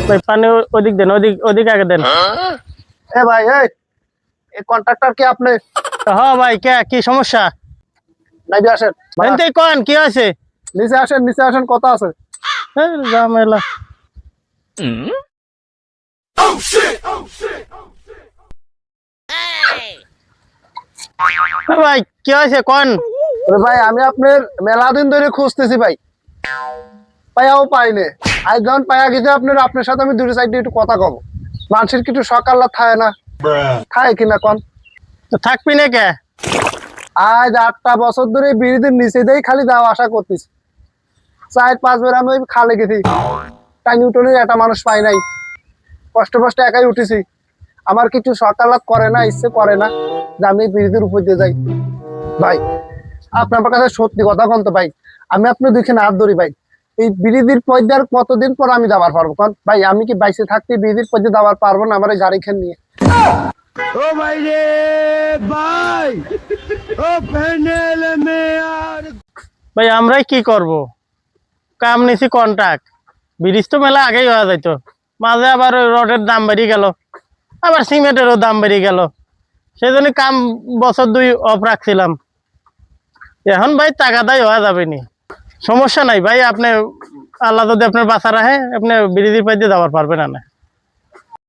ভাই পানি ওদিক দেন, ওদিক আগে দেন। এ ভাই এই কন্ট্রাক্টর কি আপনি? হ্যাঁ ভাই, কি সমস্যা? নাইবে আসেন, এনতেই কোন কি আছে? নিচে আসেন, কথা আছে। ঝামেলা। ভাই কি হয়েছে কোন? ভাই আমি আপনার মেলা দিন ধরে খুঁজতেছি ভাই, পাইয়াও পাইনে। আজ যখন পাইয়া গেছে আপনার সাথে আমি দুটো সাইডে একটু কথা কব। মানুষের কিছু সকাল থাকে না, থাকে কিনা কন? থাকবি না কে? আজ 8টা বছর ধরে বিড়িদের নিচে দিয়ে খালি যাওয়া আসা করতেছি। 4-5 বার আমি ওই খালে গেছি, টাইনি উঠোনে একটা মানুষ পাই নাই, কষ্ট একাই উঠেছি। আমার কিছু সকালাত করে না, ইচ্ছে করে না যে আমি বিড়িদের উপর দিয়ে যাই। ভাই আপনার কাছে সত্যি কথা কন তো ভাই, আমি আপনার দুইখানে হাত ধরি ভাই। এই বিড়িদির পর্যায়ে কতদিন পর আমি যাবার পারবো কন ভাই? আমি কি বাইসে থাকতে বিড়িদির পর্যায়ে যাবার পারবো না আমার এই গাড়ি খেন নিয়ে? ও ভাই রে ভাই, ও প্যানেল মে আর ভাই আমরাই কি করব? কাম নিছি কন্ট্রাক্ট, ব্রিজ তো মেলা আগেই হওয়া যাইতো, মাঝে আবার ওই রডের দাম বেড়ে গেল, আবার সিমেন্টেরও দাম বেড়ে গেল, সেই জন্য কাম বছর 2 অফ রাখছিলাম। এখন ভাই টাকা দায় হওয়া যাবে নি, সমস্যা নাই ভাই। আপনি আল্লাহ যদি আপনার বাঁচা রাখে, আপনি ব্রিজের পাইতে যাওয়ার পারবেন না।